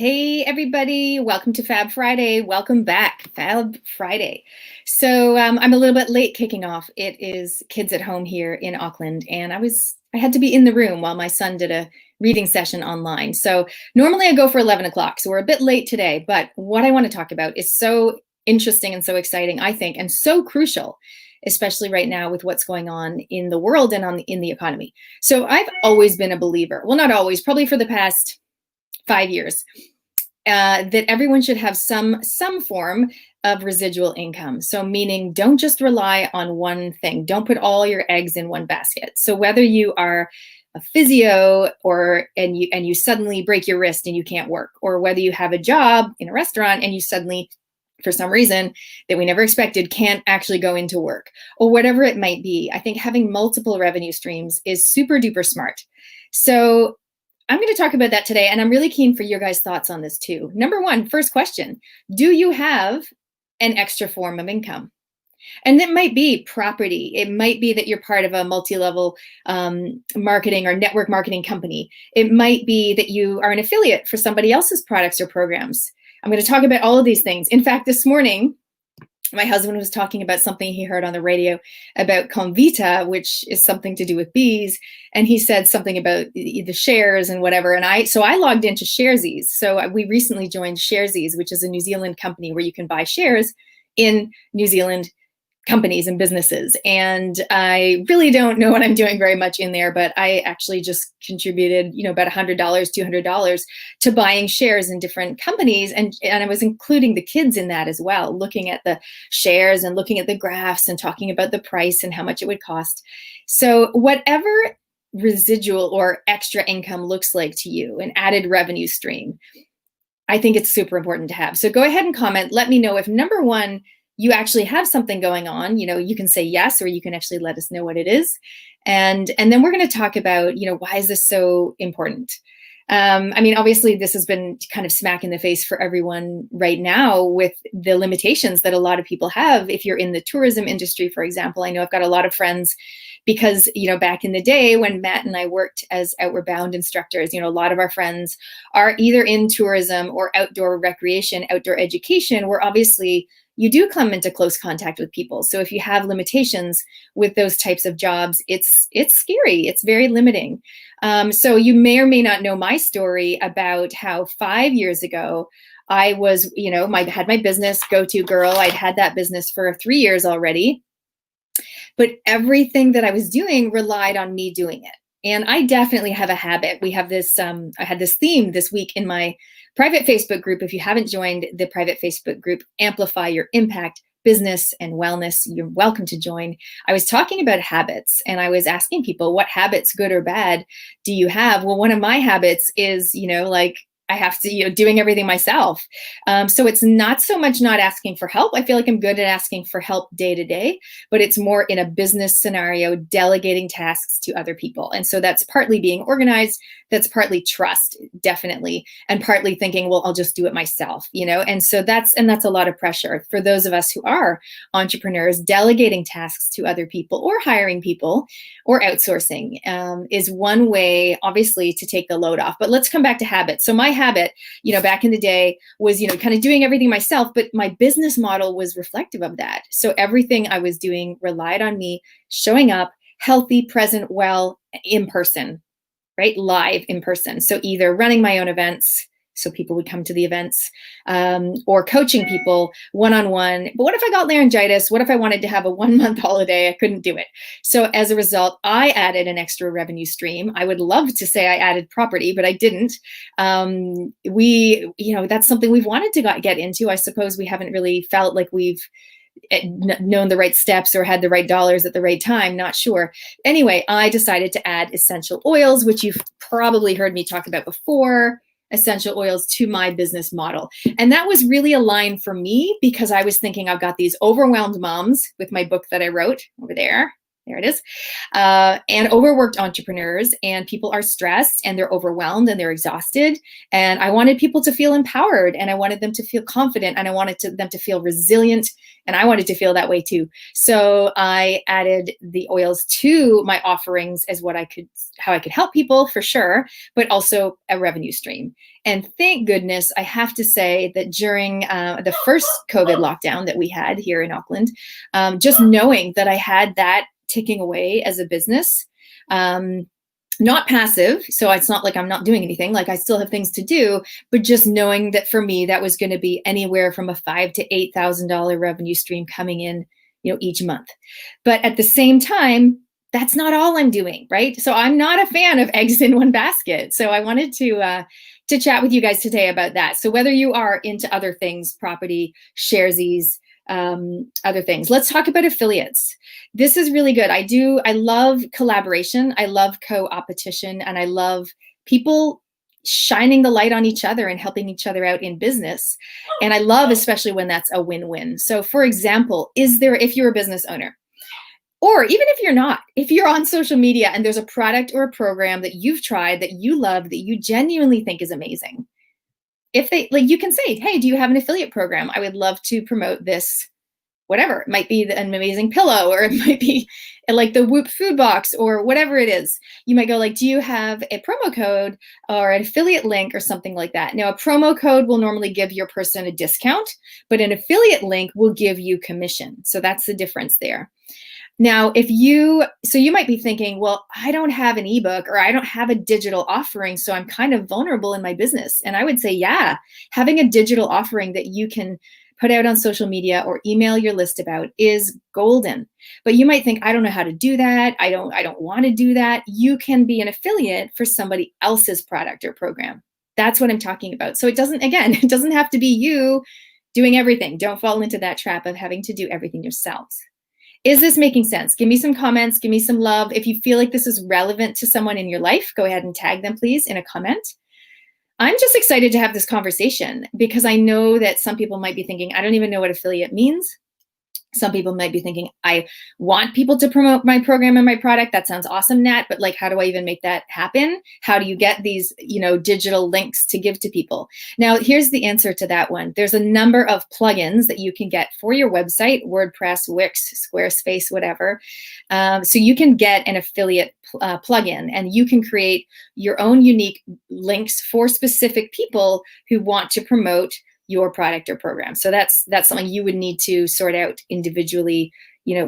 Hey everybody, welcome to Fab Friday. Welcome back, Fab Friday. So I'm a little bit late kicking off. It is kids at home here in Auckland, and I had to be in the room while my son did a reading session online. So normally I go for 11 o'clock, so we're a bit late today, but what I want to talk about is so interesting and so exciting, I think, and so crucial, especially right now with what's going on in the world and in the economy. So I've always been a believer, well, not always, probably for the past 5 years, that everyone should have some form of residual income. So meaning don't just rely on one thing. Don't put all your eggs in one basket. So whether you are a physio and you suddenly break your wrist and you can't work, or whether you have a job in a restaurant and you suddenly, for some reason that we never expected, can't actually go into work, or whatever it might be, I think having multiple revenue streams is super duper smart. So I'm going to talk about that today, and I'm really keen for your guys' thoughts on this too. Number one, first question, do you have an extra form of income? And it might be property. It might be that you're part of a multi-level marketing or network marketing company. It might be that you are an affiliate for somebody else's products or programs. I'm going to talk about all of these things. In fact, this morning, my husband was talking about something he heard on the radio about Convita, which is something to do with bees. And he said something about the shares and whatever. And so I logged into Sharesies. So we recently joined Sharesies, which is a New Zealand company where you can buy shares in New Zealand companies and businesses. And I really don't know what I'm doing very much in there, but I actually just contributed, about $100, $200 to buying shares in different companies. And I was including the kids in that as well, looking at the shares and looking at the graphs and talking about the price and how much it would cost. So whatever residual or extra income looks like to you, an added revenue stream, I think it's super important to have. So go ahead and comment. Let me know if number one, you actually have something going on. You can say yes, or you can actually let us know what it is. And then we're going to talk about, why is this so important? Obviously this has been kind of smack in the face for everyone right now with the limitations that a lot of people have. If you're in the tourism industry, for example, I know I've got a lot of friends because, back in the day when Matt and I worked as Outward Bound instructors, a lot of our friends are either in tourism or outdoor recreation, outdoor education, where obviously you do come into close contact with people. So if you have limitations with those types of jobs, it's scary. It's very limiting. So you may or may not know my story about how 5 years ago, I was, had my business, Go-To Girl. I'd had that business for 3 years already, but everything that I was doing relied on me doing it. And I definitely have a habit. We have this, I had this theme this week in my private Facebook group. If you haven't joined the private Facebook group, Amplify Your Impact, Business and Wellness, you're welcome to join. I was talking about habits, and I was asking people, what habits, good or bad, do you have? Well, one of my habits is, I have to, doing everything myself. So it's not so much not asking for help. I feel like I'm good at asking for help day to day, but it's more in a business scenario, delegating tasks to other people. And so that's partly being organized. That's partly trust, definitely. And partly thinking, well, I'll just do it myself, And so that's a lot of pressure for those of us who are entrepreneurs. Delegating tasks to other people or hiring people or outsourcing is one way, obviously, to take the load off. But let's come back to habits. So my habit, back in the day was, kind of doing everything myself, but my business model was reflective of that. So everything I was doing relied on me showing up healthy, present, well, in person, right? Live in person. So either running my own events, so people would come to the events, or coaching people one-on-one. But what if I got laryngitis? What if I wanted to have a 1-month holiday? I couldn't do it. So as a result, I added an extra revenue stream. I would love to say I added property, but I didn't. That's something we've wanted to get into. I suppose we haven't really felt like we've known the right steps or had the right dollars at the right time, not sure. Anyway, I decided to add essential oils, which you've probably heard me talk about before, essential oils, to my business model. And that was really aligned for me because I was thinking I've got these overwhelmed moms with my book that I wrote over there. There it is. And overworked entrepreneurs, and people are stressed and they're overwhelmed and they're exhausted. And I wanted people to feel empowered, and I wanted them to feel confident, and I wanted them to feel resilient, and I wanted to feel that way too. So I added the oils to my offerings as how I could help people for sure, but also a revenue stream. And thank goodness, I have to say that during the first COVID lockdown that we had here in Auckland, just knowing that I had that ticking away as a business, not passive, so it's not like I'm not doing anything, like I still have things to do, but just knowing that for me, that was going to be anywhere from a $5,000 to $8,000 revenue stream coming in, each month. But at the same time, that's not all I'm doing, right? So I'm not a fan of eggs in one basket. So I wanted to chat with you guys today about that. So whether you are into other things, property, sharesies, other things, let's talk about affiliates. This is really good. I love collaboration. I love co-opetition, and I love people shining the light on each other and helping each other out in business. And I love, especially when that's a win-win. So for example, if you're a business owner, or even if you're not, if you're on social media and there's a product or a program that you've tried, that you love, that you genuinely think is amazing, you can say, hey, do you have an affiliate program? I would love to promote this, whatever. It might be an amazing pillow, or it might be like the Whoop food box, or whatever it is. You might go like, do you have a promo code or an affiliate link or something like that? Now, a promo code will normally give your person a discount, but an affiliate link will give you commission. So that's the difference there. Now, you might be thinking, well, I don't have an ebook, or I don't have a digital offering, so I'm kind of vulnerable in my business. And I would say, yeah, having a digital offering that you can put out on social media or email your list about is golden. But you might think, I don't know how to do that. I don't want to do that. You can be an affiliate for somebody else's product or program. That's what I'm talking about. So it doesn't have to be you doing everything. Don't fall into that trap of having to do everything yourselves. Is this making sense? Give me some comments, give me some love. If you feel like this is relevant to someone in your life, go ahead and tag them, please, in a comment. I'm just excited to have this conversation because I know that some people might be thinking, I don't even know what affiliate means. Some people might be thinking, I want people to promote my program and my product. That sounds awesome, Nat, but like, how do I even make that happen? How do you get these, digital links to give to people? Now, here's the answer to that one. There's a number of plugins that you can get for your website, WordPress, Wix, Squarespace, whatever. So you can get an affiliate plugin, and you can create your own unique links for specific people who want to promote your product or program. So that's something you would need to sort out individually,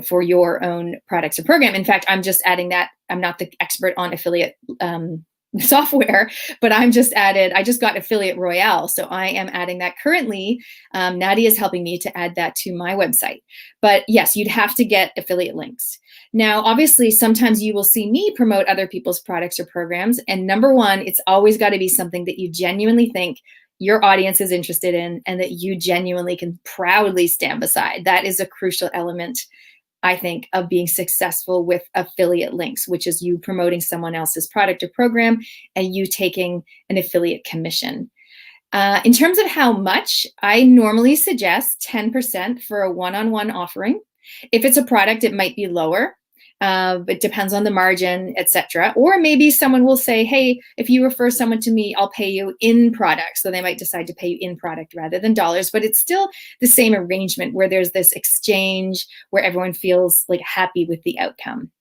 for your own products or program. In fact, I'm just adding that. I'm not the expert on affiliate software, but I just got Affiliate Royale. So I am adding that currently. Nadia is helping me to add that to my website. But yes, you'd have to get affiliate links. Now, obviously, sometimes you will see me promote other people's products or programs. And number one, it's always got to be something that you genuinely think your audience is interested in, and that you genuinely can proudly stand beside. That is a crucial element, I think, of being successful with affiliate links, which is you promoting someone else's product or program and you taking an affiliate commission. In terms of how much, I normally suggest 10% for a one-on-one offering. If it's a product, it might be lower. It depends on the margin, etc. Or maybe someone will say, hey, if you refer someone to me, I'll pay you in product. So they might decide to pay you in product rather than dollars, but it's still the same arrangement where there's this exchange where everyone feels like happy with the outcome.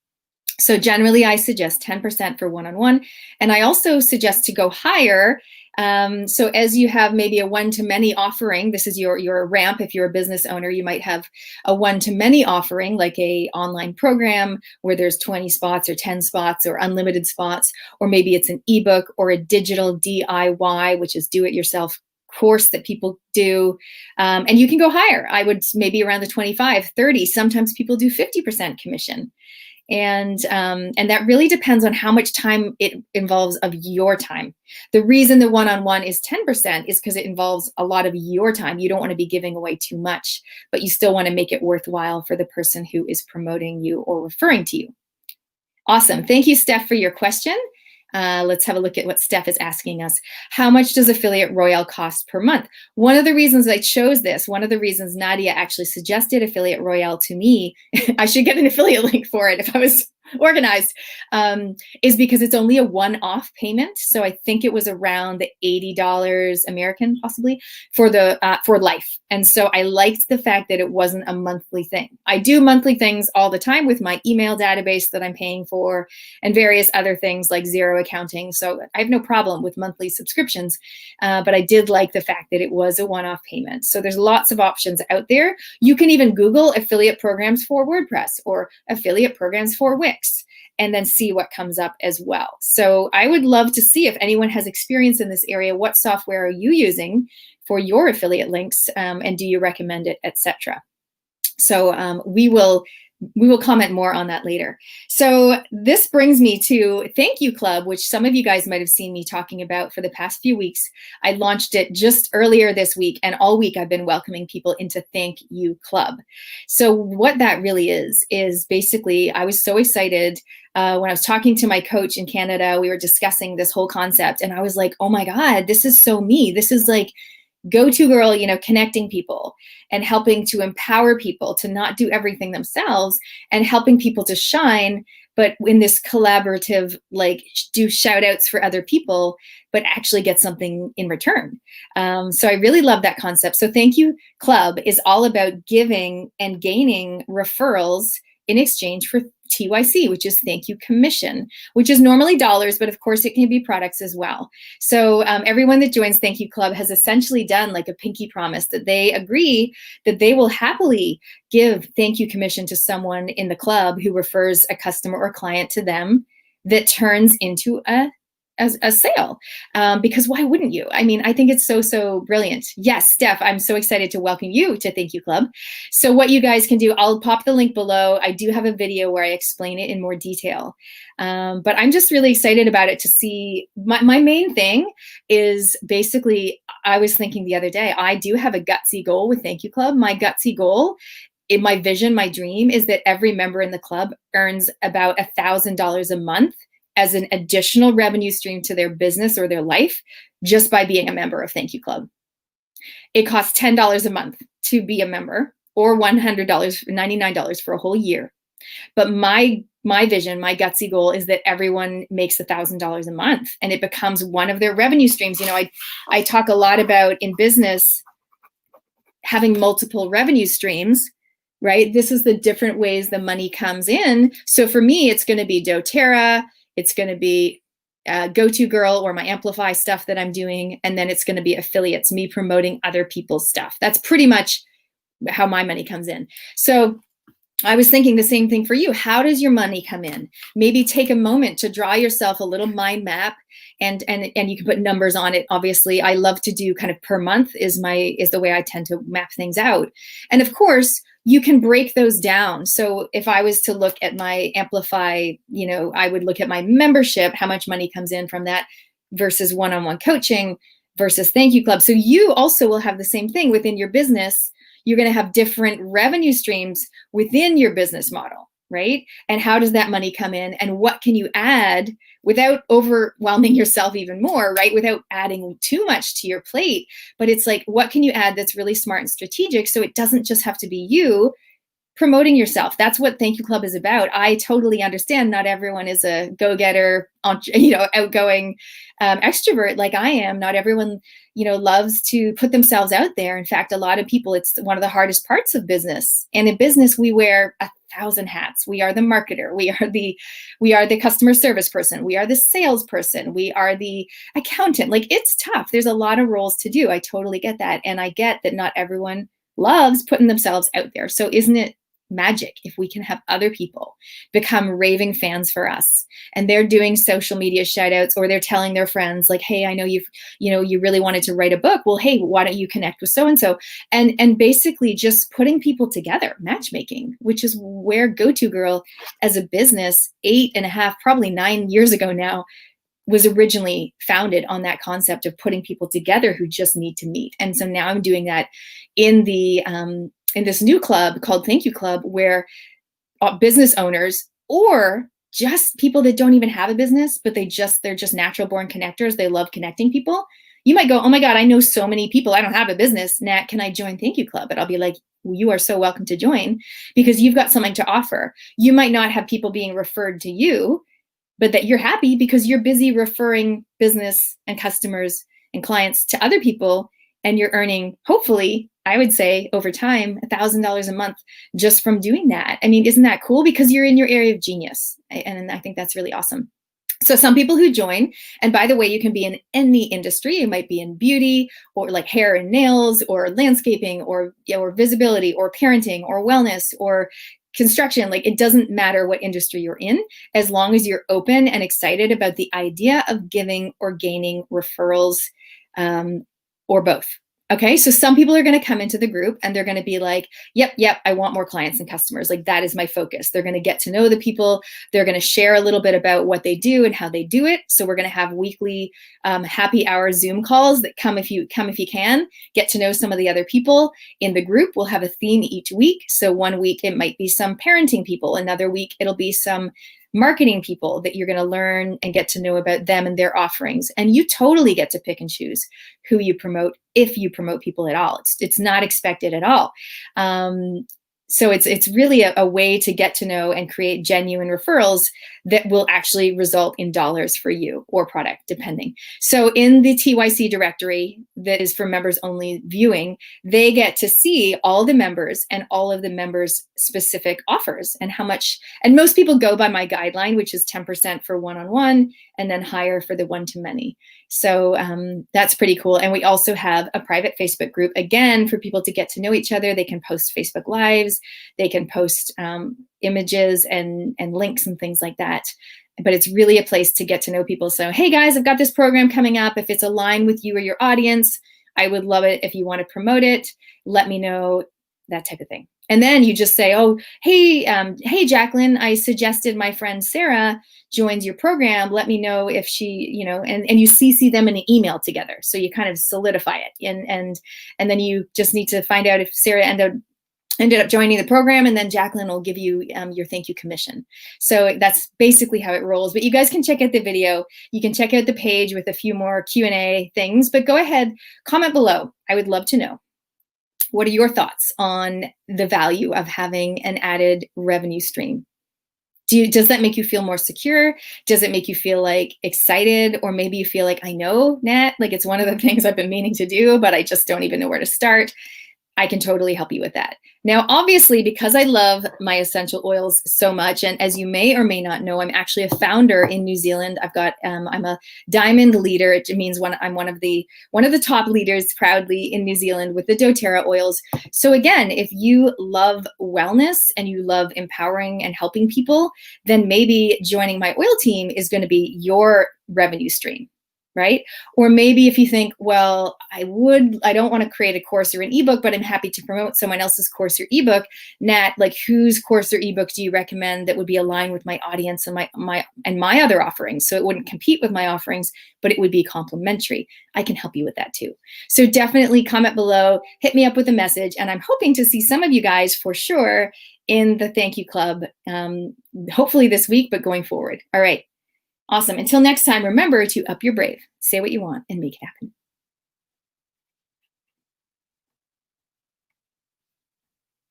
So generally, I suggest 10% for one-on-one. And I also suggest to go higher. So as you have maybe a one-to-many offering, this is your ramp. If you're a business owner, you might have a one-to-many offering, like a online program where there's 20 spots or 10 spots or unlimited spots, or maybe it's an ebook or a digital DIY, which is do-it-yourself course that people do. And you can go higher. I would maybe around the 25, 30. Sometimes people do 50% commission. And that really depends on how much time it involves of your time. The reason the one-on-one is 10% is because it involves a lot of your time. You don't want to be giving away too much, but you still want to make it worthwhile for the person who is promoting you or referring to you. Awesome. Thank you, Steph, for your question. Let's have a look at what Steph is asking us. How much does Affiliate Royale cost per month? One of the reasons I chose this, one of the reasons Nadia actually suggested Affiliate Royale to me, I should get an affiliate link for it if I was organized, is because it's only a one-off payment. So I think it was around the $80 American, possibly, for the for life. And so I liked the fact that it wasn't a monthly thing. I do monthly things all the time with my email database that I'm paying for and various other things like Zero accounting. So I have no problem with monthly subscriptions, but I did like the fact that it was a one-off payment. So there's lots of options out there. You can even Google affiliate programs for WordPress or affiliate programs for Wix, and then see what comes up as well. So I would love to see if anyone has experience in this area. What software are you using for your affiliate links, and do you recommend it, etc. So we will comment more on that later. So this brings me to Thank You Club, which some of you guys might have seen me talking about for the past few weeks. I launched it just earlier this week, and all week I've been welcoming people into Thank You Club. So what that really is basically, I was so excited when I was talking to my coach in Canada. We were discussing this whole concept, and I was like, oh my God, this is so me. This is like go-to girl, connecting people and helping to empower people to not do everything themselves and helping people to shine, but in this collaborative, like do shout outs for other people, but actually get something in return. So I really love that concept. So Thank You Club is all about giving and gaining referrals in exchange for TYC, which is thank you commission, which is normally dollars, but of course it can be products as well. So everyone that joins Thank You Club has essentially done like a pinky promise that they agree that they will happily give thank you commission to someone in the club who refers a customer or client to them that turns into a sale, because why wouldn't you? I mean, I think it's so brilliant. Yes, Steph, I'm so excited to welcome you to Thank You Club. So what you guys can do, I'll pop the link below. I do have a video where I explain it in more detail, but I'm just really excited about it to see. My main thing is basically, I was thinking the other day, I do have a gutsy goal with Thank You Club. My gutsy goal, in my vision, my dream is that every member in the club earns about $1,000 a month as an additional revenue stream to their business or their life just by being a member of Thank You Club. It costs $10 a month to be a member, or $100, $99 for a whole year. But my vision, my gutsy goal is that everyone makes $1,000 a month and it becomes one of their revenue streams. I talk a lot about in business having multiple revenue streams, right? This is the different ways the money comes in. So for me, it's going to be doTERRA, it's going to be Go-To Girl or my Amplify stuff that I'm doing. And then it's going to be affiliates, me promoting other people's stuff. That's pretty much how my money comes in. So I was thinking the same thing for you. How does your money come in? Maybe take a moment to draw yourself a little mind map, and you can put numbers on it. Obviously, I love to do kind of per month is the way I tend to map things out. And of course, you can break those down. So if I was to look at my Amplify, I would look at my membership, how much money comes in from that versus one-on-one coaching versus Thank You Club. So you also will have the same thing within your business. You're going to have different revenue streams within your business model, right? And how does that money come in, and what can you add without overwhelming yourself even more, right? Without adding too much to your plate. But it's like, what can you add that's really smart and strategic so it doesn't just have to be you promoting yourself? That's what Thank You Club is about. I totally understand not everyone is a go-getter, outgoing extrovert like I am. Not everyone, loves to put themselves out there. In fact, a lot of people, it's one of the hardest parts of business. And in business, we wear 1,000 hats. We are the marketer. We are the customer service person. We are the salesperson. We are the accountant. Like, it's tough. There's a lot of roles to do. I totally get that. And I get that not everyone loves putting themselves out there. So isn't it magic if we can have other people become raving fans for us, and they're doing social media shout outs, or they're telling their friends like, hey, I know you really wanted to write a book. Well, hey, why don't you connect with so-and-so? And basically just putting people together, matchmaking, which is where Go-To Girl as a business 8.5, probably 9 years ago now, was originally founded on that concept of putting people together who just need to meet. And so now I'm doing that in this new club called Thank You Club, where business owners or just people that don't even have a business, but they're just natural born connectors. They love connecting people. You might go, oh my God, I know so many people. I don't have a business. Nat, can I join Thank You Club? And I'll be like, well, you are so welcome to join because you've got something to offer. You might not have people being referred to you, but that you're happy because you're busy referring business and customers and clients to other people. And you're earning, hopefully, I would say over time, $1,000 a month just from doing that. I mean, isn't that cool? Because you're in your area of genius. And I think that's really awesome. So some people who join, and by the way, you can be in any industry. You might be in beauty or like hair and nails or landscaping or visibility or parenting or wellness or construction. Like, it doesn't matter what industry you're in, as long as you're open and excited about the idea of giving or gaining referrals, or both. Okay, so some people are going to come into the group and they're going to be like, yep, I want more clients and customers. Like, that is my focus. They're going to get to know the people. They're going to share a little bit about what they do and how they do it. So we're going to have weekly happy hour Zoom calls that come if you can, get to know some of the other people in the group. We'll have a theme each week. So one week it might be some parenting people. Another week it'll be some marketing people that you're going to learn and get to know about them and their offerings. And you totally get to pick and choose who you promote, if you promote people at all. It's not expected at all. So it's really a way to get to know and create genuine referrals that will actually result in dollars for you or product, depending. So in the TYC directory that is for members only viewing, they get to see all the members and all of the members' specific offers and how much. And most people go by my guideline, which is 10% for one-on-one and then higher for the one-to-many. So that's pretty cool. And we also have a private Facebook group, again, for people to get to know each other. They can post Facebook Lives. They can post images and links and things like that. But it's really a place to get to know people. So, hey guys, I've got this program coming up. If it's aligned with you or your audience, I would love it if you want to promote it. Let me know, that type of thing. And then you just say, oh, hey, Jacqueline, I suggested my friend Sarah joins your program. Let me know if she, and you CC them in an email together. So you kind of solidify it. And then you just need to find out if Sarah ended up joining the program, and then Jacqueline will give you your thank you commission. So that's basically how it rolls. But you guys can check out the video. You can check out the page with a few more Q&A things, but go ahead, comment below. I would love to know. What are your thoughts on the value of having an added revenue stream? Does that make you feel more secure? Does it make you feel like excited? Or maybe you feel like, I know, Nat, like it's one of the things I've been meaning to do, but I just don't even know where to start. I can totally help you with that. Now, obviously, because I love my essential oils so much, and as you may or may not know, I'm actually a founder in New Zealand. I'm a diamond leader. It means I'm one of the top leaders proudly in New Zealand with the doTERRA oils. So again, if you love wellness and you love empowering and helping people, then maybe joining my oil team is going to be your revenue stream. Right? Or maybe if you think, well, I don't want to create a course or an ebook, but I'm happy to promote someone else's course or ebook. Nat, like, whose course or ebook do you recommend that would be aligned with my audience and my other offerings? So it wouldn't compete with my offerings, but it would be complementary. I can help you with that too. So definitely comment below, hit me up with a message, and I'm hoping to see some of you guys for sure in the Thank You Club, hopefully this week, but going forward. All right. Awesome. Until next time, remember to up your brave, say what you want, and make it happen.